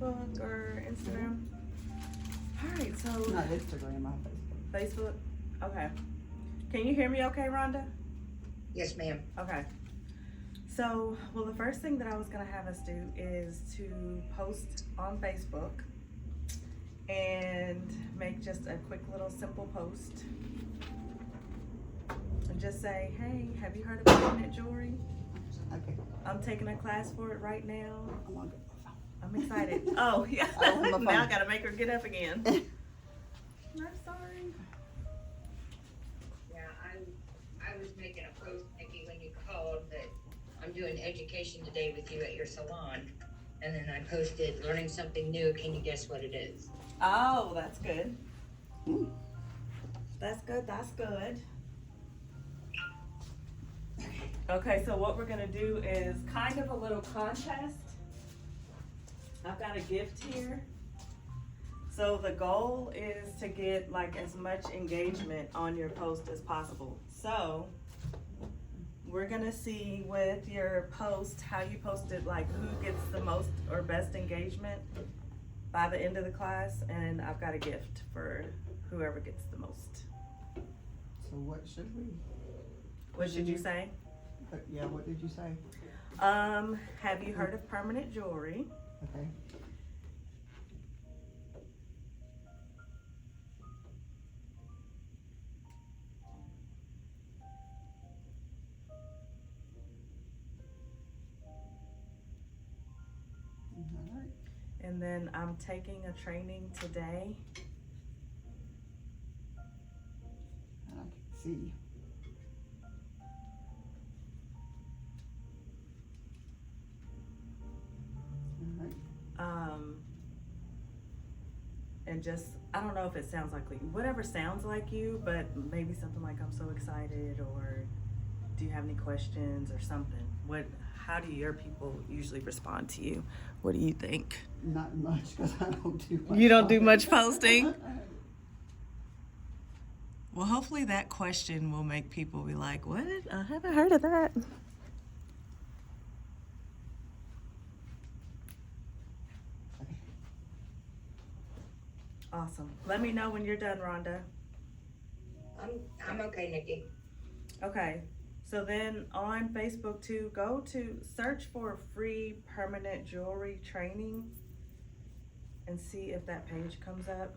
Facebook or Instagram? All right, so Not Instagram, on Facebook. Facebook. Okay. Can you hear me okay, Rhonda? Yes, ma'am. Okay. So, well, the first thing that I was going to have us do is to post on Facebook and make just a quick little simple post. And just say, hey, have you heard of permanent jewelry? Okay. I'm taking a class for it right now. I'm on I'm excited. Oh, yeah. Oh, my phone. Now I got to make her get up again. I'm sorry. Yeah, I was making a post, Nikki, when you called that I'm doing education today with you at your salon. And then I posted, learning something new. Can you guess what it is? Oh, that's good. Mm. That's good. That's good. Okay, so what we're gonna do is kind of a little contest. I've got a gift here. So the goal is to get like as much engagement on your post as possible. So we're gonna see with your post how you posted, like who gets the most or best engagement by the end of the class, and I've got a gift for whoever gets the most. So what should we? What should you say? Yeah, what did you say? Have you heard of permanent jewelry? Okay. All right. And then I'm taking a training today. I can see. All right. And just, I don't know if it sounds like whatever sounds like you, but maybe something like I'm so excited, or do you have any questions or something? How do your people usually respond to you? What do you think? Not much, because I don't do much. You don't do on it. much posting? Well, hopefully that question will make people be like, what? I haven't heard of that. Okay. Awesome. Let me know when you're done, Rhonda. I'm okay, Nikki. Okay. So then on Facebook too, go to search for free permanent jewelry training and see if that page comes up.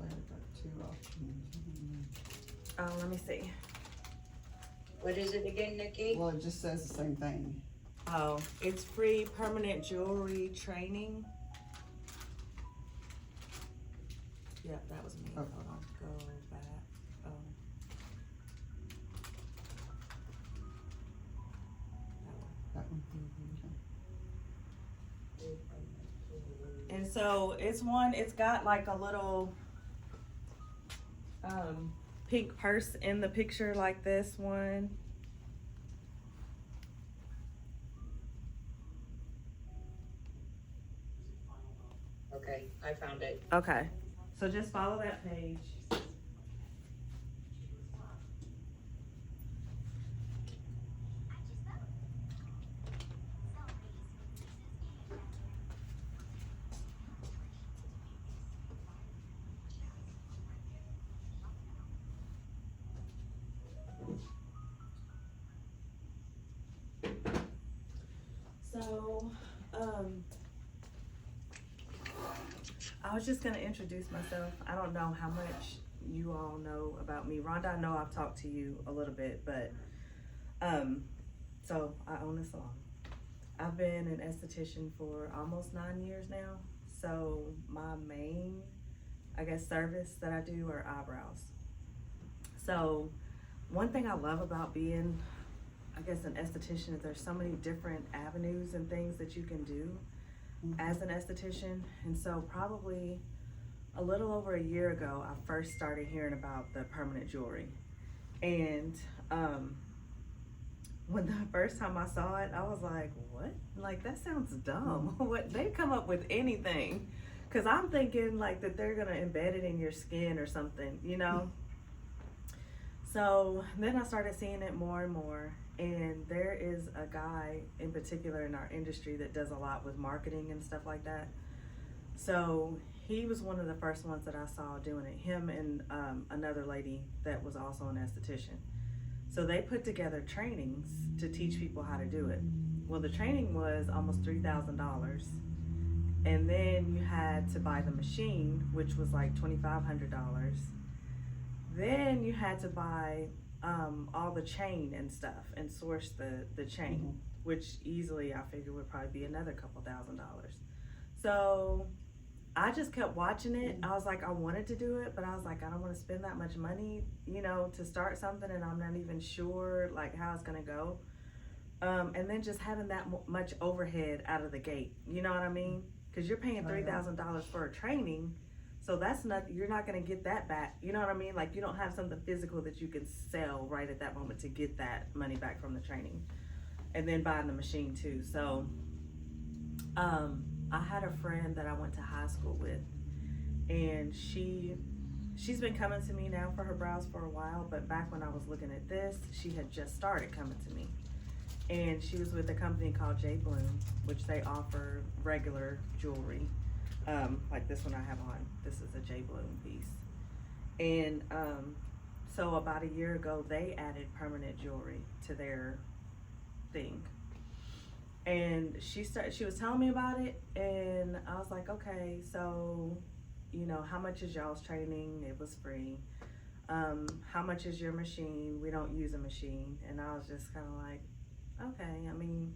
I've got 2 options. Let me see. What is it again, Nikki? Well, it just says the same thing. Oh, it's free permanent jewelry training. Yep, that was me. Oh. Hold on, go back. Oh. That one. And so it's got like a little pink purse in the picture, like this one. Okay, I found it. Okay, so just follow that page. So, I was just gonna introduce myself. I don't know how much you all know about me. Rhonda, I know I've talked to you a little bit, but, so I own a salon. I've been an esthetician for almost 9 years now. So my main, I guess, service that I do are eyebrows. So one thing I love about being, I guess, an esthetician is there's so many different avenues and things that you can do as an esthetician. And so probably a little over a year ago, I first started hearing about the permanent jewelry. And when the first time I saw it, I was like, what? Like, that sounds dumb. What, they come up with anything. Cause I'm thinking like that they're gonna embed it in your skin or something, you know? So then I started seeing it more and more. And there is a guy in particular in our industry that does a lot with marketing and stuff like that. So he was one of the first ones that I saw doing it. Him and another lady that was also an esthetician. So they put together trainings to teach people how to do it. Well, the training was almost $3,000. And then you had to buy the machine, which was like $2,500. Then you had to buy all the chain and stuff and source the chain, which easily I figure would probably be another couple $1,000. So I just kept watching it. I was like, I wanted to do it, but I was like, I don't want to spend that much money, you know, to start something, and I'm not even sure like how it's gonna go. And then just having that much overhead out of the gate, you know what I mean? Because you're paying $3,000 for a training, so that's not, you're not gonna get that back. You know what I mean? Like, you don't have something physical that you can sell right at that moment to get that money back from the training, and then buying the machine too. So, I had a friend that I went to high school with, and she's been coming to me now for her brows for a while, but back when I was looking at this, she had just started coming to me. And she was with a company called J Bloom, which they offer regular jewelry, like this one I have on. This is a J Bloom piece. And so about a year ago, they added permanent jewelry to their thing. And she was telling me about it, and I was like, okay, so, you know, how much is y'all's training? It was free. How much is your machine? We don't use a machine. And I was just kind of like, okay, I mean,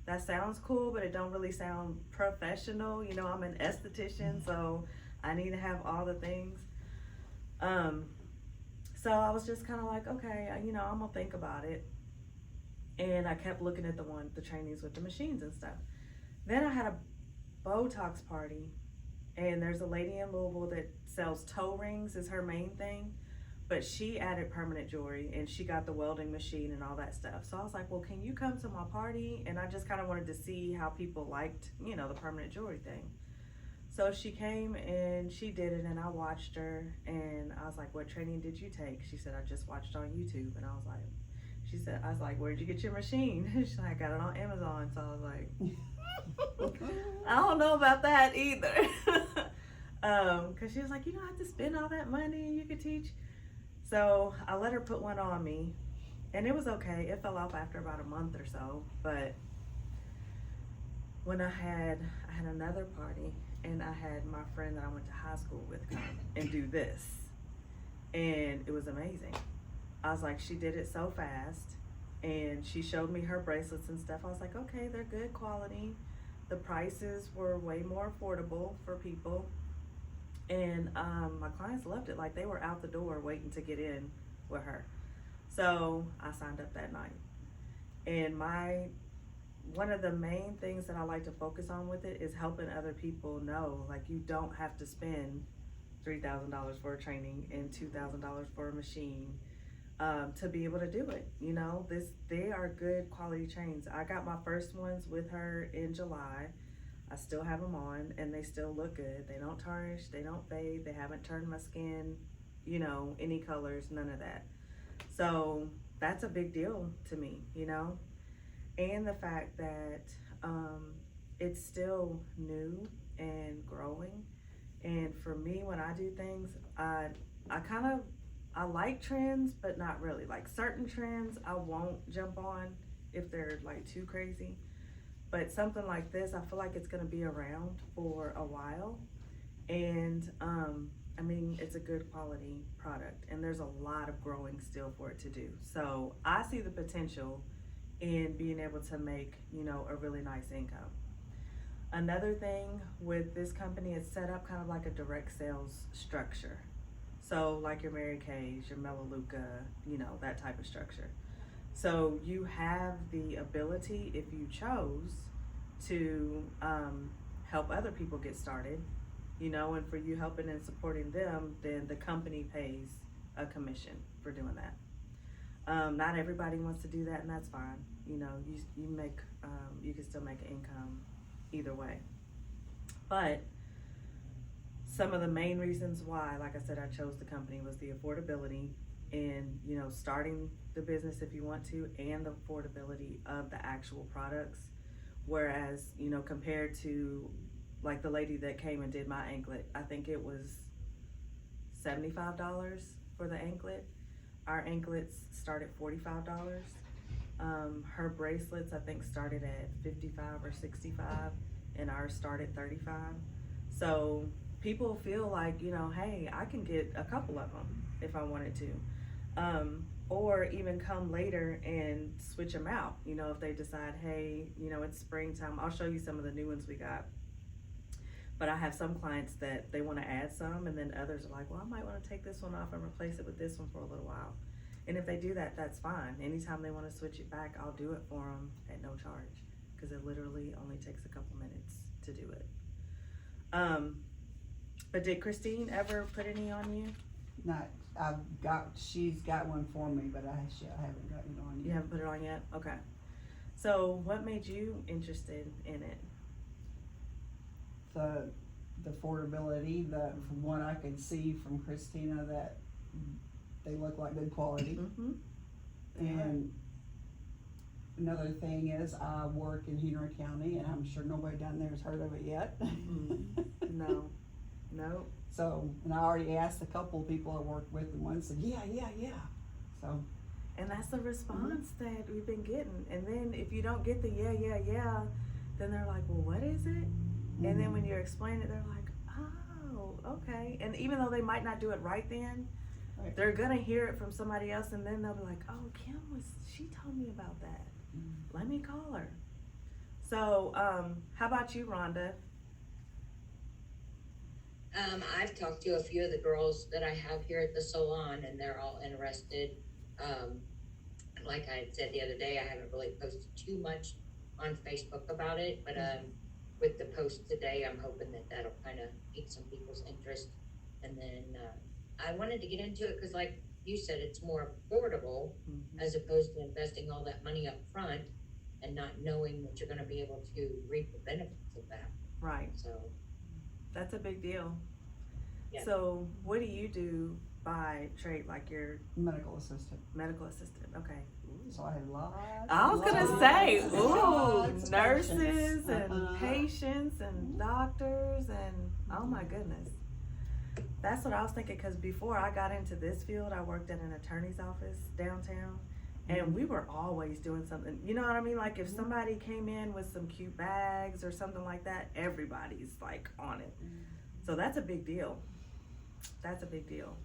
that sounds cool, but it don't really sound professional. You know, I'm an esthetician, so I need to have all the things. So I was just kind of like, okay, you know, I'm gonna think about it. And I kept looking at the trainings with the machines and stuff. Then I had a Botox party, and there's a lady in Louisville that sells toe rings, is her main thing. But she added permanent jewelry, and she got the welding machine and all that stuff. So I was like, well, can you come to my party? And I just kind of wanted to see how people liked, you know, the permanent jewelry thing. So she came and she did it, and I watched her, and I was like, what training did you take? She said, I just watched on YouTube. And I was like, where'd you get your machine? She's like, I got it on Amazon. So I was like, I don't know about that either. Cause she was like, you don't have to spend all that money, you could teach. So I let her put one on me, and it was okay. It fell off after about a month or so. But when I had another party, and I had my friend that I went to high school with come and do this, and it was amazing. I was like, she did it so fast, and she showed me her bracelets and stuff. I was like, okay, they're good quality. The prices were way more affordable for people. And my clients loved it. Like, they were out the door waiting to get in with her. So I signed up that night. And one of the main things that I like to focus on with it is helping other people know, like, you don't have to spend $3,000 for a training and $2,000 for a machine to be able to do it. You know, they are good quality chains. I got my first ones with her in July. I still have them on, and they still look good. They don't tarnish, they don't fade, they haven't turned my skin, you know, any colors, none of that. So that's a big deal to me, you know? And the fact that it's still new and growing. And for me, when I do things, I like trends, but not really. Like, certain trends I won't jump on if they're like too crazy. But something like this, I feel like it's gonna be around for a while. And I mean, it's a good quality product, and there's a lot of growing still for it to do. So I see the potential in being able to make, you know, a really nice income. Another thing with this company, it's set up kind of like a direct sales structure. So like your Mary Kay's, your Melaleuca, you know, that type of structure. So you have the ability, if you chose, to help other people get started, you know, and for you helping and supporting them, then the company pays a commission for doing that. Not everybody wants to do that, and that's fine. You know, you make, you can still make an income either way. But some of the main reasons why, like I said, I chose the company was the affordability and, you know, starting the business if you want to, and the affordability of the actual products. Whereas, you know, compared to like the lady that came and did my anklet, I think it was $75 for the anklet. Our anklets start at $45. Her bracelets, I think, started at 55 or 65, and ours start at 35. So people feel like, you know, hey, I can get a couple of them if I wanted to. Or even come later and switch them out. You know, if they decide, hey, you know, it's springtime, I'll show you some of the new ones we got. But I have some clients that they want to add some, and then others are like, well, I might want to take this one off and replace it with this one for a little while. And if they do that, that's fine. Anytime they want to switch it back, I'll do it for them at no charge, because it literally only takes a couple minutes to do it. But did Christine ever put any on you? She's got one for me, but I haven't gotten it on yet. You haven't put it on yet? Okay. So what made you interested in it? The affordability, from what I could see from Christina, that they look like good quality. Mm-hmm. And another thing is, I work in Henry County, and I'm sure nobody down there has heard of it yet. No. So, and I already asked a couple of people I worked with, and one said, yeah. So. And that's the response that we've been getting. And then if you don't get the yeah, then they're like, well, what is it? And then when you explain it, they're like, oh, okay. And even though they might not do it right then, Right. they're gonna hear it from somebody else, and then they'll be like, oh, she told me about that. Let me call her. So, how about you, Rhonda? I've talked to a few of the girls that I have here at the salon, and they're all interested. Like I said the other day, I haven't really posted too much on Facebook about it, but with the post today, I'm hoping that that'll kind of pique some people's interest. And then I wanted to get into it because, like you said, it's more affordable as opposed to investing all that money up front and not knowing that you're going to be able to reap the benefits of that. Right. So That's a big deal. Yeah. So what do you do by trade, like your Medical assistant. medical assistant? Okay. So I had lots. I was gonna lots say, of nurses patients. and patients and doctors and, oh my goodness. That's what I was thinking, because before I got into this field, I worked at an attorney's office downtown, and we were always doing something, you know what I mean? Like if somebody came in with some cute bags or something like that, everybody's like on it. So that's a big deal. That's a big deal.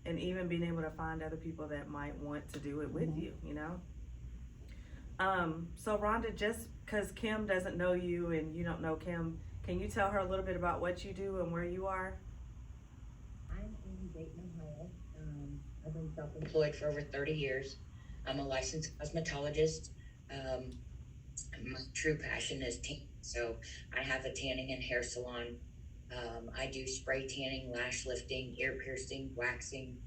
And even being able to find other people that might want to do it with you, you know? So Rhonda, just because Kim doesn't know you and you don't know Kim, can you tell her a little bit about what you do and where you are? I'm in Dayton, Ohio. I've been self-employed for over 30 years. I'm a licensed cosmetologist. My true passion is tanning, so I have a tanning and hair salon. I do spray tanning, lash lifting, ear piercing, waxing,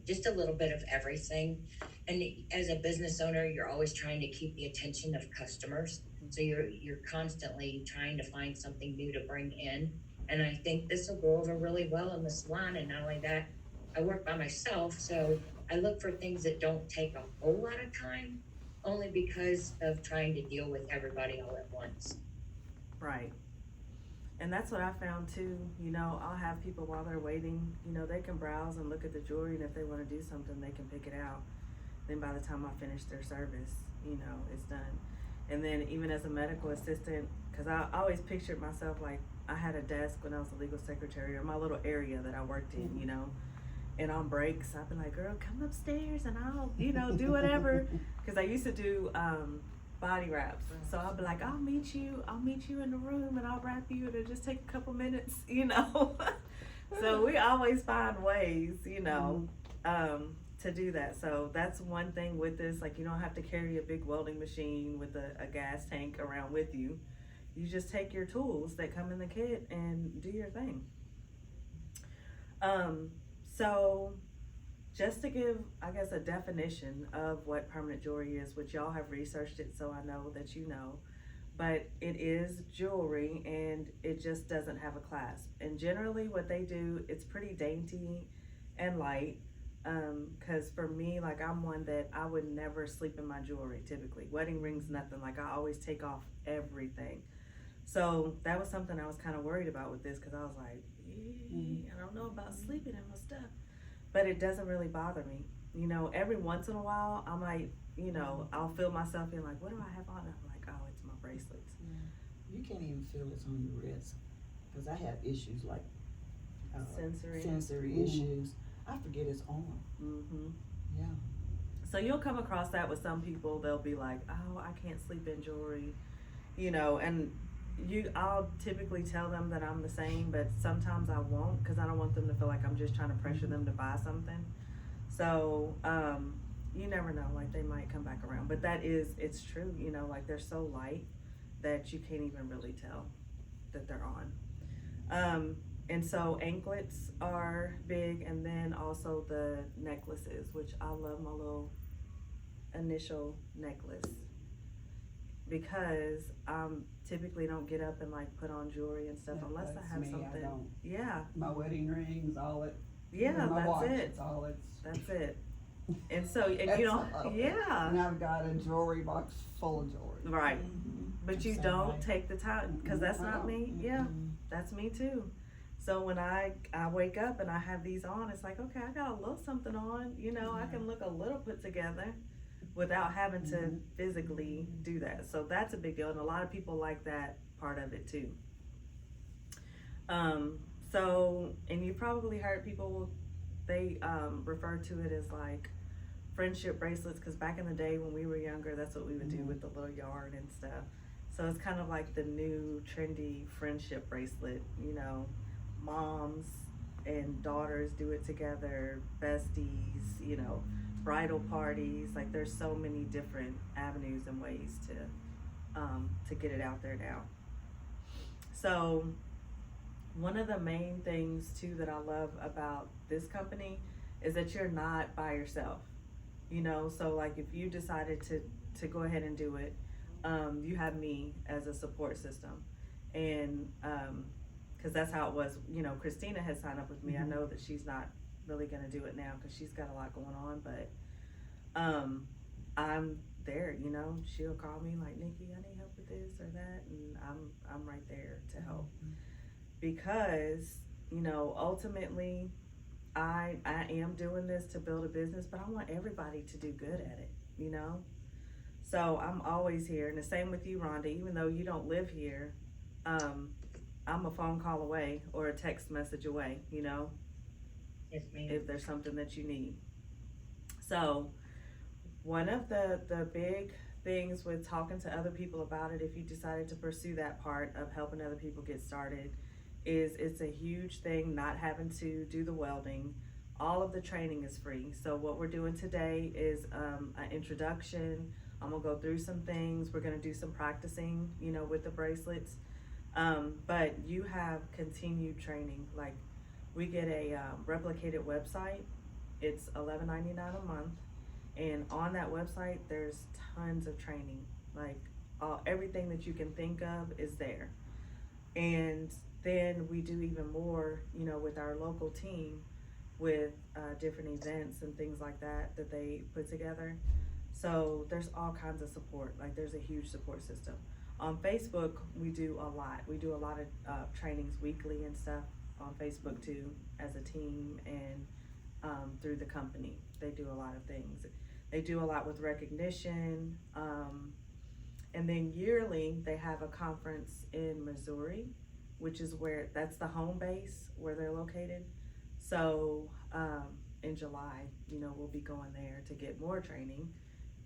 just a little bit of everything. And as a business owner, you're always trying to keep the attention of customers. So you're constantly trying to find something new to bring in. And I think this will go over really well in the salon. And not only that, I work by myself, so I look for things that don't take a whole lot of time, only because of trying to deal with everybody all at once. Right. And that's what I found too. You know, I'll have people while they're waiting, you know, they can browse and look at the jewelry, and if they want to do something, they can pick it out. Then by the time I finish their service, you know, it's done. And then even as a medical assistant, because I always pictured myself like I had a desk when I was a legal secretary, or my little area that I worked in, you know, and on breaks, I'd be like, girl, come upstairs and I'll, you know, do whatever. Because I used to do body wraps. So I'll be like, I'll meet you in the room and I'll wrap you. It'll just take a couple minutes, you know. So we always find ways, you know, to do that. So that's one thing with this, like you don't have to carry a big welding machine with a gas tank around with you. You just take your tools that come in the kit and do your thing. So just to give, I guess, a definition of what permanent jewelry is, which y'all have researched it, so I know that you know. But it is jewelry and it just doesn't have a clasp. And generally what they do, it's pretty dainty and light. Cause for me, like I'm one that I would never sleep in my jewelry typically. Wedding rings, nothing. Like I always take off everything. So that was something I was kind of worried about with this, cause I was like, I don't know about sleeping in my stuff. But it doesn't really bother me. You know, every once in a while I might, you know, I'll feel myself being like, what do I have on? And I'm like, oh, it's my bracelets. You can't even feel it's on your wrist, because I have issues like sensory issues. I forget it's on. Mm-hmm. Yeah. So you'll come across that with some people. They'll be like, oh, I can't sleep in jewelry, you know, and I'll typically tell them that I'm the same, but sometimes I won't, because I don't want them to feel like I'm just trying to pressure them to buy something. So, you never know, like they might come back around, but it's true, you know, like they're so light that you can't even really tell that they're on. And so anklets are big, and then also the necklaces, which I love my little initial necklace, because typically don't get up and like put on jewelry and stuff unless I have something. I don't. Yeah. My wedding rings, all it. Yeah, my that's watch, it. It's all it's. That's it. And so, and That's you know, all. yeah. And I've got a jewelry box full of jewelry. Right. But you Same don't way. take the time, because that's I not don't. me. Yeah, that's me too. So when I wake up and I have these on, it's like, okay, I got a little something on, you know, I can look a little put together without having to physically do that. So that's a big deal, and a lot of people like that part of it too. So, and you probably heard people, they refer to it as like friendship bracelets, because back in the day when we were younger, that's what we would do with the little yard and stuff. So it's kind of like the new trendy friendship bracelet, you know, moms and daughters do it together, besties, you know, bridal parties. Like there's so many different avenues and ways to get it out there now. So one of the main things too that I love about this company is that you're not by yourself, you know. So like if you decided to go ahead and do it, you have me as a support system. And because that's how it was, you know, Christina has signed up with me. I know that she's not really gonna do it now because she's got a lot going on, but I'm there, you know. She'll call me like, Nikki, I need help with this or that, and I'm right there to help. Because, you know, ultimately I am doing this to build a business, but I want everybody to do good at it, you know. So I'm always here, and the same with you, Rhonda. Even though you don't live here, I'm a phone call away or a text message away, you know, Yes, ma'am. if there's something that you need. So one of the big things with talking to other people about it, if you decided to pursue that part of helping other people get started, is it's a huge thing not having to do the welding. All of the training is free. So what we're doing today is an introduction. I'm gonna go through some things. We're gonna do some practicing, you know, with the bracelets. But you have continued training. Like we get a replicated website. It's $11.99 a month, and on that website there's tons of training. Like everything that you can think of is there. And then we do even more, you know, with our local team, with different events and things like that they put together. So there's all kinds of support. Like there's a huge support system. On Facebook, we do a lot. We do a lot of trainings weekly and stuff on Facebook too, as a team, and through the company. They do a lot of things. They do a lot with recognition. And then yearly, they have a conference in Missouri, which is that's the home base where they're located. So in July, you know, we'll be going there to get more training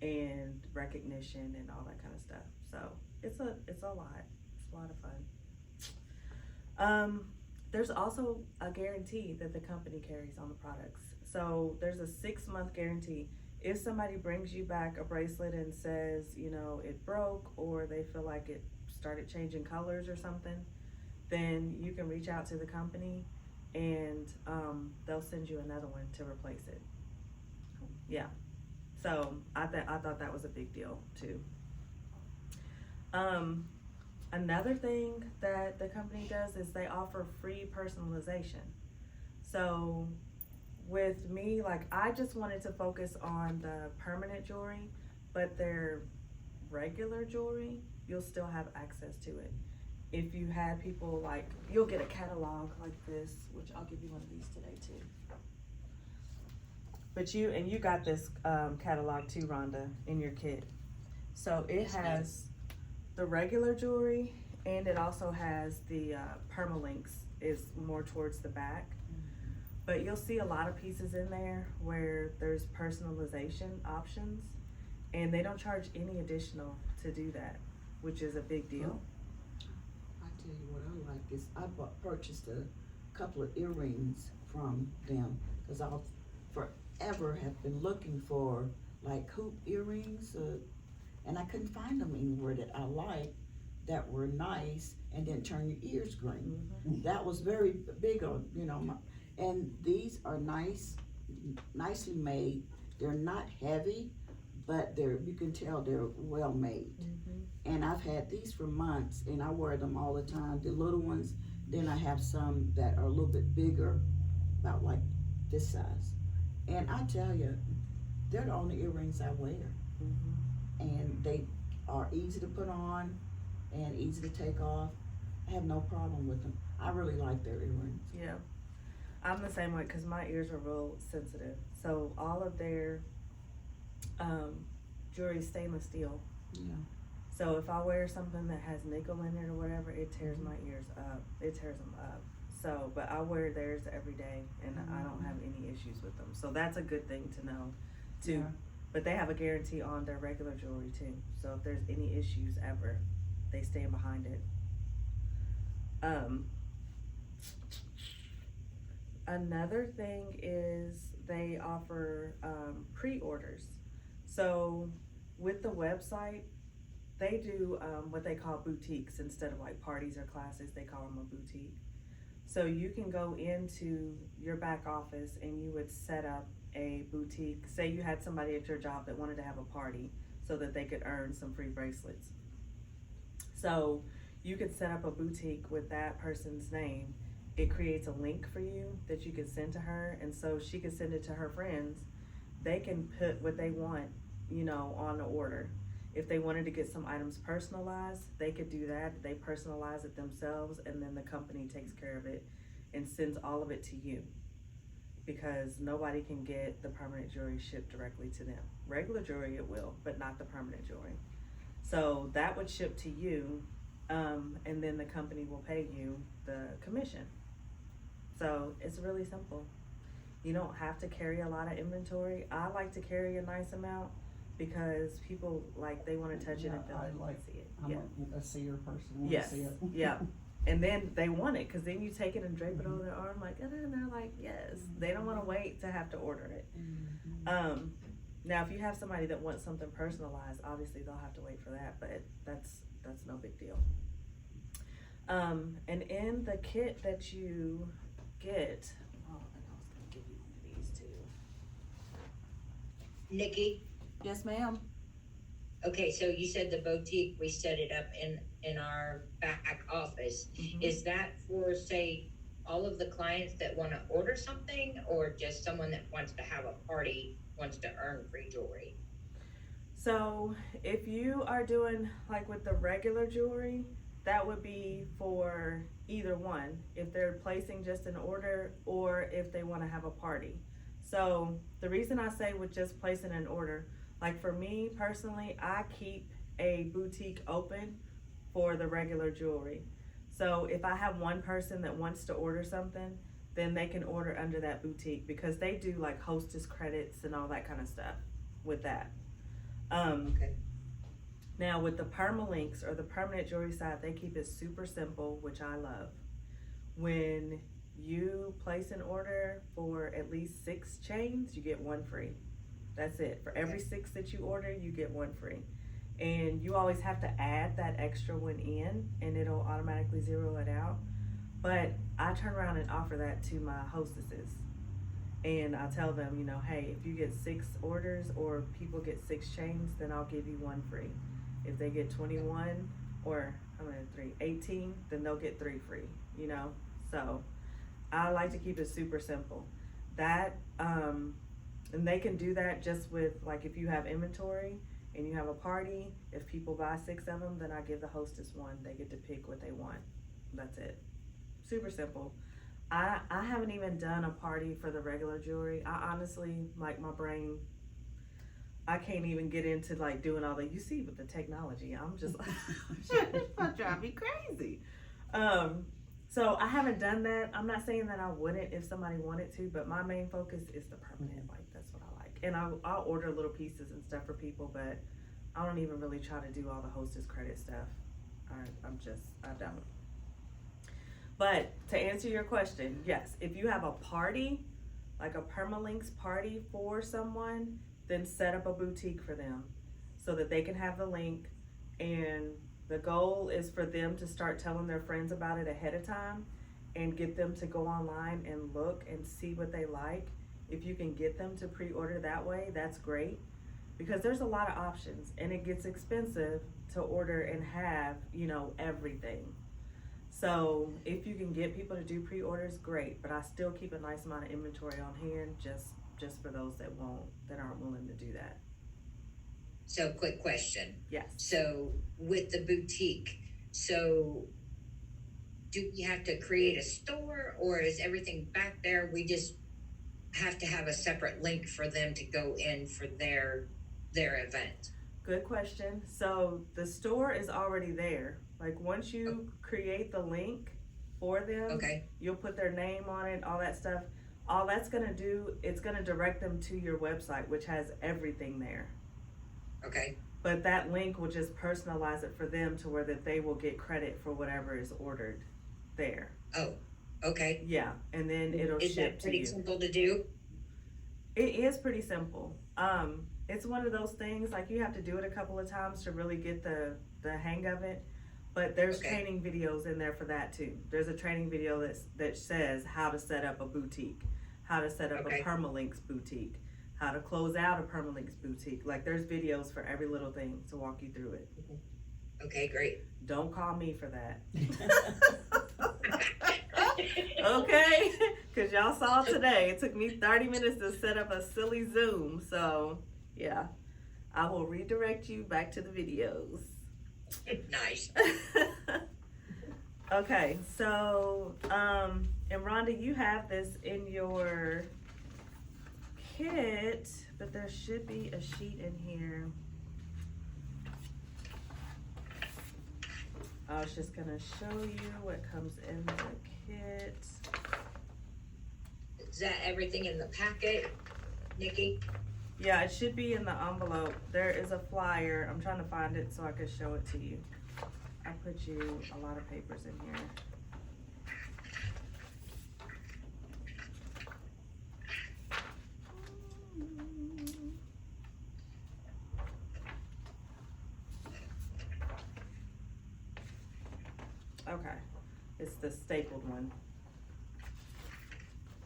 and recognition and all that kind of stuff. So it's a lot. It's a lot of fun. There's also a guarantee that the company carries on the products. So there's a 6-month guarantee. If somebody brings you back a bracelet and says, you know, it broke, or they feel like it started changing colors or something, then you can reach out to the company and they'll send you another one to replace it. So I thought that was a big deal too. Another thing that the company does is they offer free personalization. So with me, like, I just wanted to focus on the permanent jewelry, but their regular jewelry, you'll still have access to it. If you had people, like, you'll get a catalog like this, which I'll give you one of these today too. But you got this catalog too, Rhonda, in your kit. So it has the regular jewelry, and it also has the permalinks is more towards the back. But you'll see a lot of pieces in there where there's personalization options, and they don't charge any additional to do that, which is a big deal. I tell you what I like is I purchased a couple of earrings from them, cause I'll forever have been looking for like hoop earrings, and I couldn't find them anywhere that I liked that were nice and didn't turn your ears green. Mhm. That was very big on, and these are nicely made. They're not heavy, but you can tell they're well made. Mhm. And I've had these for months and I wear them all the time, the little ones. Then I have some that are a little bit bigger, about like this size. And I tell you, they're the only earrings I wear. Mhm. And they are easy to put on and easy to take off. I have no problem with them. I really like their earrings. Yeah, I'm the same way because my ears are real sensitive. So all of their jewelry is stainless steel. Yeah. So if I wear something that has nickel in it or whatever, it tears my ears up. It tears them up. So, but I wear theirs every day, and I don't have any issues with them. So that's a good thing to know, too. Yeah. But they have a guarantee on their regular jewelry too. So if there's any issues ever, they stand behind it. Another thing is they offer pre-orders. So with the website, they do what they call boutiques instead of like parties or classes. They call them a boutique. So you can go into your back office and you would set up a boutique. Say you had somebody at your job that wanted to have a party so that they could earn some free bracelets. So you could set up a boutique with that person's name. It creates a link for you that you can send to her, and so she can send it to her friends. They can put what they want, on the order. If they wanted to get some items personalized, they could do that. They personalize it themselves, and then the company takes care of it and sends all of it to you, because nobody can get the permanent jewelry shipped directly to them. Regular jewelry it will, but not the permanent jewelry. So that would ship to you, and then the company will pay you the commission. So it's really simple. You don't have to carry a lot of inventory. I like to carry a nice amount because people, they want to touch it and feel Yeah, it I and see it. I'm Yeah. a seer person, wanna Yes, see it. yeah. And then they want it, because then you take it and drape it over their arm, and then they're like, yes. They don't want to wait to have to order it. Now, if you have somebody that wants something personalized, obviously they'll have to wait for that, but that's no big deal. And in the kit that you get, and I was gonna give you one of these too. Nikki, Yes, ma'am. okay, so you said the boutique, we set it up in our back office. Mhm. Is that for, say, all of the clients that wanna order something, or just someone that wants to have a party, wants to earn free jewelry? So if you are doing with the regular jewelry, that would be for either one, if they're placing just an order or if they want to have a party. So the reason I say with just placing an order, for me personally, I keep a boutique open for the regular jewelry. So if I have one person that wants to order something, then they can order under that boutique, because they do hostess credits and all that kind of stuff with that. Okay. Now with the permalinks or the permanent jewelry side, they keep it super simple, which I love. When you place an order for at least 6 chains, you get 1 free. That's it. For every 6 that you order, you get 1 free. And you always have to add that extra one in, and it'll automatically zero it out. But I turn around and offer that to my hostesses. And I tell them, you know, hey, if you get 6 orders or people get 6 chains, then I'll give you 1 free. If they get 21 or how many 3, 18, then they'll get 3 free, you know? So I like to keep it super simple. That, and they can do that just with, like, if you have inventory and you have a party, if people buy 6 of them, then I give the hostess 1. They get to pick what they want. That's it. Super simple. I haven't even done a party for the regular jewelry. I honestly, like, my brain, I can't even get into like doing all that. You see with the technology, I'm just like, it's gonna drive me crazy. So I haven't done that. I'm not saying that I wouldn't if somebody wanted to, but my main focus is the permanent. Like, that's what I like. And I'll order little pieces and stuff for people, but I don't even really try to do all the hostess credit stuff. I don't. But to answer your question, yes, if you have a party, like a Permalinks party for someone, then set up a boutique for them so that they can have the link. And the goal is for them to start telling their friends about it ahead of time and get them to go online and look and see what they like. If you can get them to pre-order that way, that's great, because there's a lot of options and it gets expensive to order and have, you know, everything. So if you can get people to do pre-orders, great, but I still keep a nice amount of inventory on hand just for those that aren't willing to do that. So quick question. Yes. So with the boutique, so do we have to create a store, or is everything back there? We just have to have a separate link for them to go in for their event? Good question. So the store is already there. Like, once you create the link for them, Okay. you'll put their name on it, all that stuff. All that's gonna do, it's gonna direct them to your website, which has everything there. Okay. But that link will just personalize it for them to where that they will get credit for whatever is ordered there. Oh, okay. Yeah, and then it'll Is ship that to pretty you. simple to do? It is pretty simple. It's one of those things, like, you have to do it a couple of times to really get the hang of it. But there's Okay. training videos in there for that too. There's a training video that says how to set up a boutique, how to set up Okay. a Permalinks boutique, how to close out a Permalinks boutique. Like, there's videos for every little thing to walk you through it. Okay, great. Don't call me for that. Okay? Because y'all saw today, it took me 30 minutes to set up a silly Zoom. So, yeah, I will redirect you back to the videos. Nice. Okay, so, and Rhonda, you have this in your kit, but there should be a sheet in here. I was just gonna show you what comes in the kit. Is that everything in the packet, Nikki? Yeah, it should be in the envelope. There is a flyer. I'm trying to find it so I can show it to you. I put you a lot of papers in here. Okay, it's the stapled one.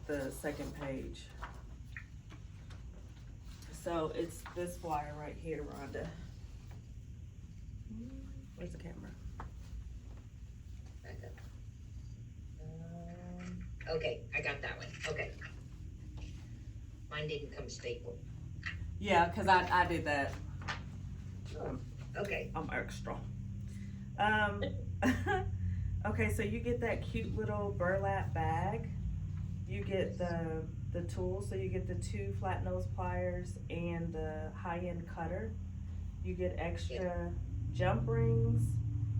The second page. So it's this flyer right here, Rhonda. Where's the camera? Back up. Okay, I got that one. Okay. Mine didn't come stapled. Yeah, cause I did that. Okay. I'm extra. Okay, so you get that cute little burlap bag. You get the tools, so you get the 2 flat nose pliers and the high-end cutter. You get extra jump rings,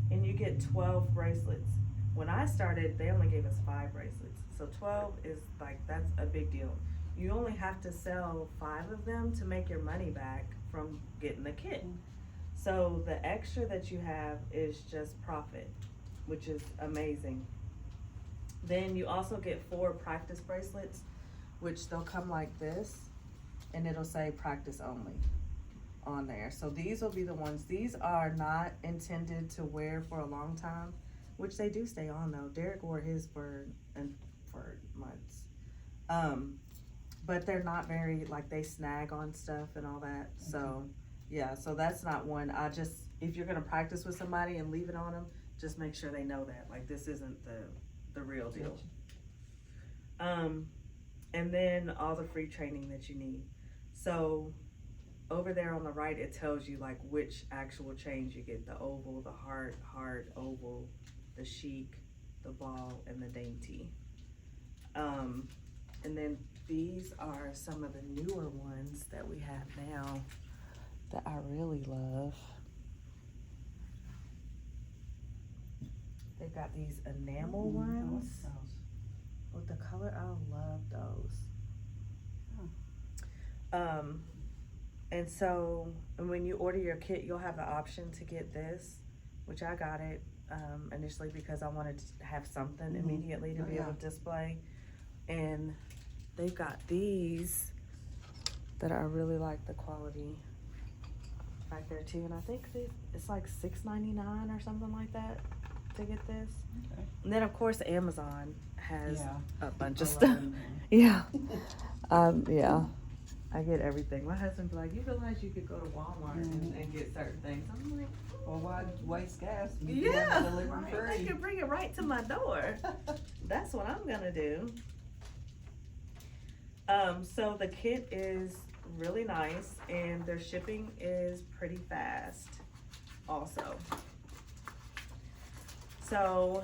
and you get 12 bracelets. When I started, they only gave us 5 bracelets. So 12 is like, that's a big deal. You only have to sell 5 of them to make your money back from getting the kit. So the extra that you have is just profit, which is amazing. Then you also get 4 practice bracelets, which they'll come like this, and it'll say practice only on there. So these will be the ones, these are not intended to wear for a long time, which they do stay on though. Derek wore his for months. but they're not very, like, they snag on stuff and all that, so, yeah, so that's not one. If you're gonna practice with somebody and leave it on them, just make sure they know that, like, this isn't the real deal. And then all the free training that you need. So, over there on the right, it tells you, like, which actual chains you get: the oval, the heart, oval, the chic, the ball, and the dainty. And then these are some of the newer ones that we have now that I really love. They've got these enamel ones with the color. I love those. And so when you order your kit, you'll have the option to get this, which I got it initially because I wanted to have something immediately to be able to display. And they've got these that I really like the quality right there too. And I think it's like $6.99 or something like that to get this. Okay. And then of course Amazon has a bunch of I love stuff. them. Yeah. Yeah. I get everything. My husband's like, you realize you could go to Walmart and get certain things. I'm like, Well, why waste gas? You can have yeah, it delivered right. free. They can bring it right to my door. That's what I'm gonna do. So the kit is really nice and their shipping is pretty fast also. So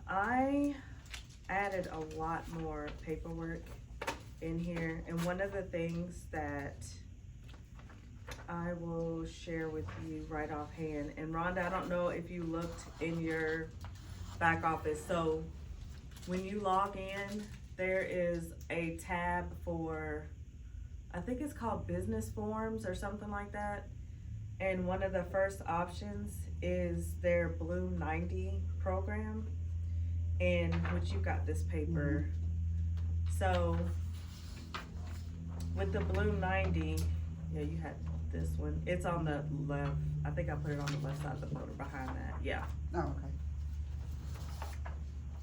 I added a lot more paperwork in here, and one of the things that I will share with you right offhand, and Rhonda, I don't know if you looked in your back office, so when you log in, there is a tab for, I think it's called business forms or something like that, and one of the first options is their Bloom 90 program, and which you got this paper. So with the Bloom 90, yeah, you had this one. It's on the left. I think I put it on the left side of the folder behind that. Yeah. Oh, okay.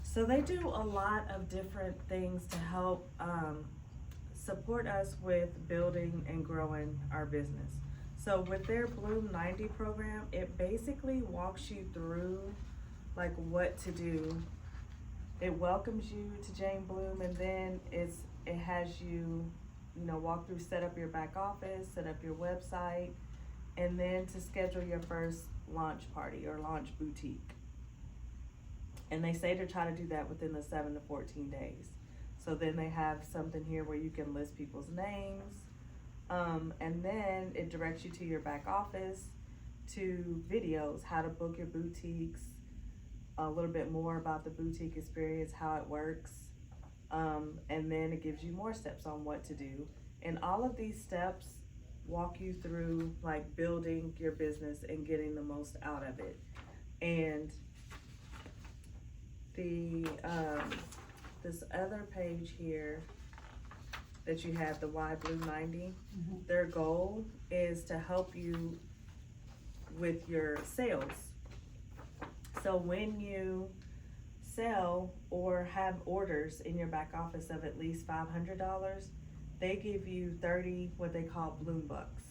So they do a lot of different things to help support us with building and growing our business. So with their Bloom 90 program, it basically walks you through like what to do. It welcomes you to Jane Bloom, and then it has you walk through, set up your back office, set up your website, and then to schedule your first launch party or launch boutique. And they say to try to do that within the 7 to 14 days. So then they have something here where you can list people's names, and then it directs you to your back office, to videos, how to book your boutiques, a little bit more about the boutique experience, how it works. And then it gives you more steps on what to do. And all of these steps walk you through like building your business and getting the most out of it. And the this other page here that you have, the Y Bloom 90, their goal is to help you with your sales. So when you sell or have orders in your back office of at least $500, they give you 30 what they call Bloom Bucks.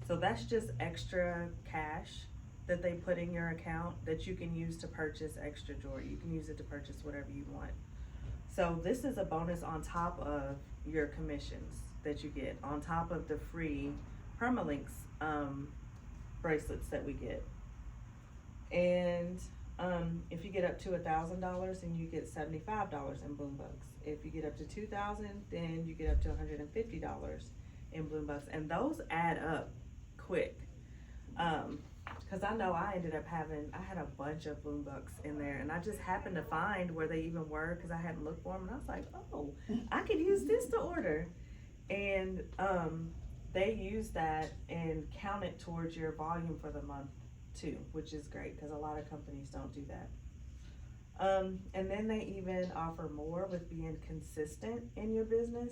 So that's just extra cash that they put in your account that you can use to purchase extra jewelry. You can use it to purchase whatever you want. So this is a bonus on top of your commissions that you get, on top of the free Permalinks bracelets that we get. And if you get up to $1,000, then you get $75 in Bloom Bucks. If you get up to $2,000, then you get up to $150 in Bloom Bucks, and those add up quick. Cause I know I had a bunch of Bloom Bucks in there, and I just happened to find where they even were, cause I hadn't looked for them, and I was like, oh, I could use this to order. And they use that and count it towards your volume for the month too, which is great, cause a lot of companies don't do that. And then they even offer more with being consistent in your business.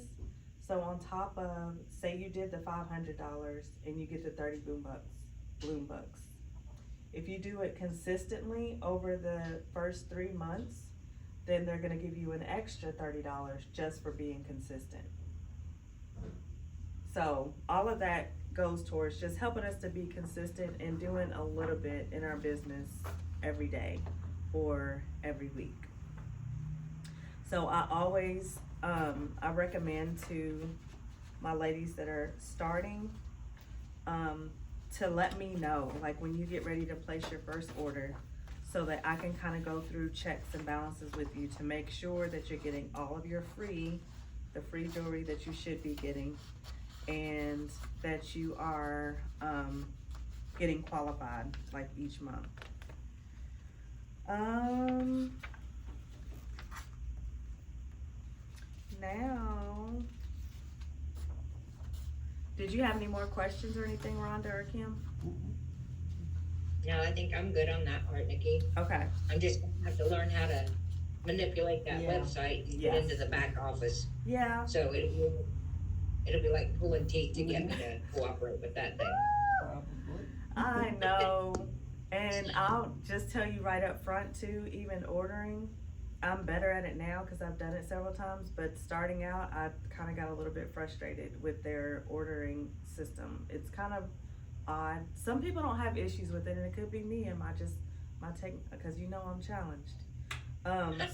So on top of, say you did the $500 and you get the 30 Bloom Bucks. If you do it consistently over the first 3 months, then they're gonna give you an extra $30 just for being consistent. So all of that goes towards just helping us to be consistent and doing a little bit in our business every day or every week. So I always, I recommend to my ladies that are starting, to let me know, like when you get ready to place your first order, so that I can kind of go through checks and balances with you to make sure that you're getting all of your the free jewelry that you should be getting, and that you are, getting qualified like each month. Now, did you have any more questions or anything, Rhonda or Kim? No, I think I'm good on that part, Nikki. Okay, I'm just gonna have to learn how to manipulate that Yeah. website and Yes. get into the back office. yeah. So it'll be like pulling teeth to get me to cooperate with that thing. Probably. I know, and I'll just tell you right up front too, even ordering, I'm better at it now because I've done it several times, but starting out, I kind of got a little bit frustrated with their ordering system. It's kind of odd. Some people don't have issues with it, and it could be me and my tech, because you know I'm challenged.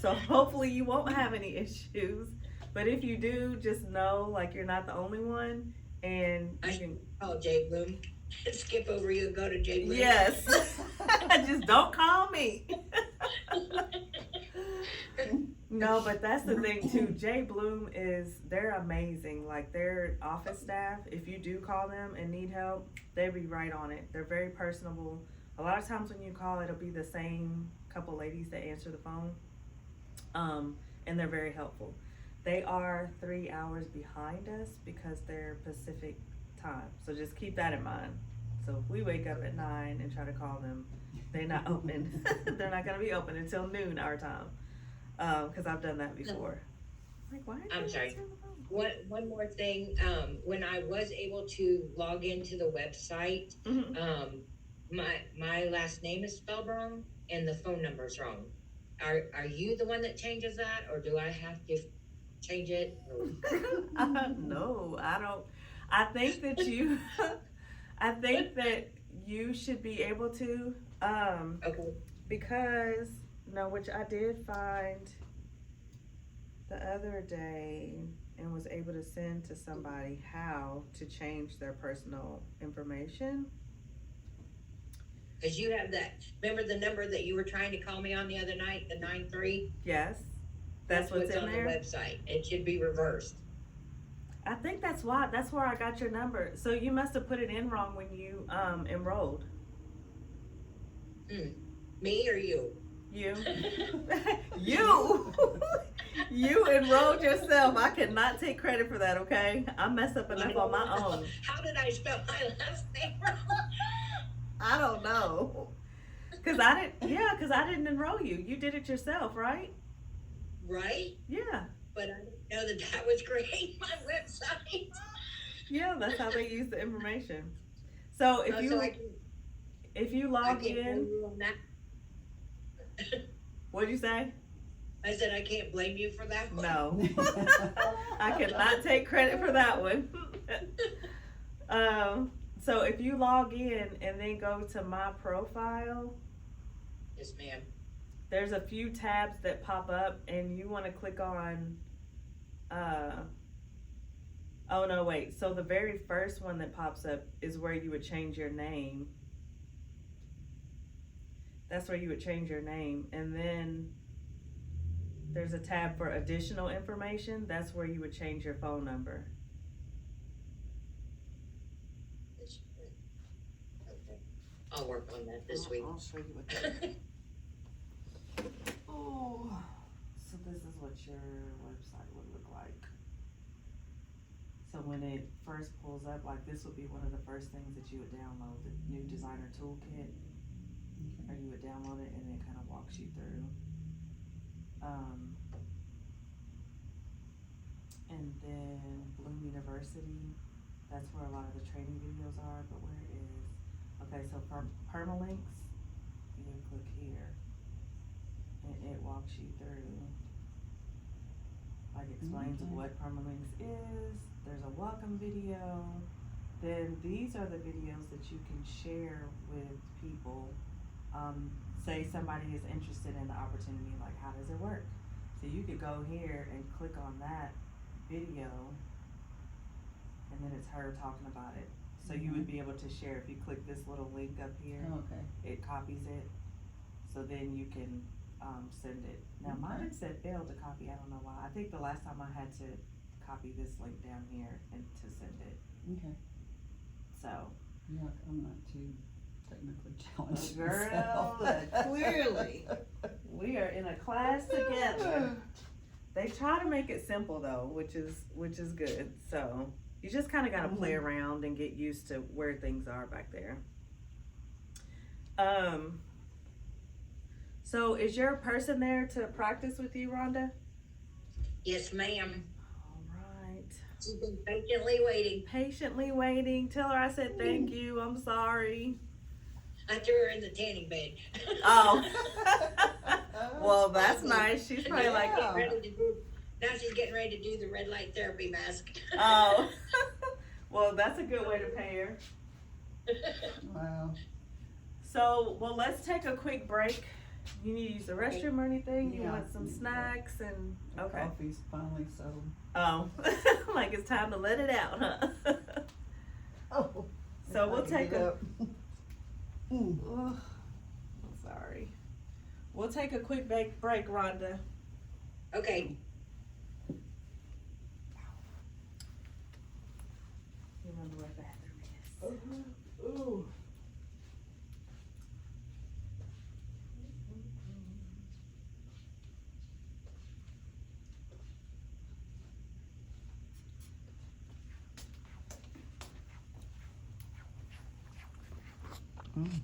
So hopefully you won't have any issues, but if you do, just know like you're not the only one, and you can. Oh, Jay Bloom. Skip over you and go to Jay Bloom. Yes. Just don't call me. No, but that's the thing too. Jay Bloom they're amazing. Like their office staff, if you do call them and need help, they'll be right on it. They're very personable. A lot of times when you call, it'll be the same couple ladies that answer the phone. And they're very helpful. They are 3 hours behind us because they're Pacific time. So just keep that in mind. So if we wake up at 9 and try to call them, they're not open. They're not gonna be open until noon our time. Cause I've done that before. Like, why? I'm sorry. One more thing, when I was able to log into the website, Mm-hmm. My last name is spelled wrong and the phone number's wrong. Are you the one that changes that, or do I have to change it? No, I don't. I think that you, I think that you should be able to, Okay, because, no, which I did find the other day and was able to send to somebody how to change their personal information. cause you have that, remember the number that you were trying to call me on the other night, the 93? Yes, that's what's in on the there. website. It should be reversed. I think that's where I got your number. So you must have put it in wrong when you, enrolled. Me or you? You. You enrolled yourself. I cannot take credit for that, okay? I mess up enough on my own. How did I spell my last name wrong? I don't know. Cause I didn't enroll you. You did it yourself, right? Right? Yeah. But I didn't know that was creating my website. Yeah, that's how they use the information. So if you I log can't blame in, you on that. what'd you say? I said I can't blame you for that one. No. I cannot take credit for that one. So if you log in and then go to my profile, Yes, ma'am. there's a few tabs that pop up and you want to click on, oh no, wait. So the very first one that pops up is where you would change your name. That's where you would change your name. And then there's a tab for additional information. That's where you would change your phone number. Okay. I'll work on that this week. I'll show you what that. Oh, so this is what your website would look like. So when it first pulls up, like this would be one of the first things that you would download, the new designer toolkit. Or you would download it and it kind of walks you through. And then Bloom University, that's where a lot of the training videos are, but where is, okay, so for permalinks, you can click here. And it walks you through, like explains what permalinks is, there's a welcome video. Then these are the videos that you can share with people. Say somebody is interested in the opportunity, like how does it work? So you could go here and click on that video, and then it's her talking about it. So you would be able to share, if you click this little link up here, Okay. it copies it. So then you can, send it. Now mine Okay. said failed to copy, I don't know why. I think the last time I had to copy this link down here and to send it, Okay. so. Yeah, I'm not too technically challenged Girl, myself. clearly. We are in a class together. They try to make it simple though, which is good. So you just kind of got to play around and get used to where things are back there. So is your person there to practice with you, Rhonda? Yes, ma'am. All right. She's been patiently waiting. Patiently waiting. Tell her I said thank you. I'm sorry. I threw her in the tanning bed. Oh. Well, that's nice. She's probably like, Yeah. Now she's getting ready to do the red light therapy mask. oh. Well, that's a good way to pay her. Wow. So, well, let's take a quick break. You need to use the restroom or anything? You Yeah. want some snacks and, The okay. coffee's finally settled. Oh, like it's time to let it out, huh? Oh. So if we'll I can take get a- up. Mm. Ugh, I'm sorry. We'll take a quick break, Rhonda. Okay. You remember where the bathroom is? Ooh. Mm.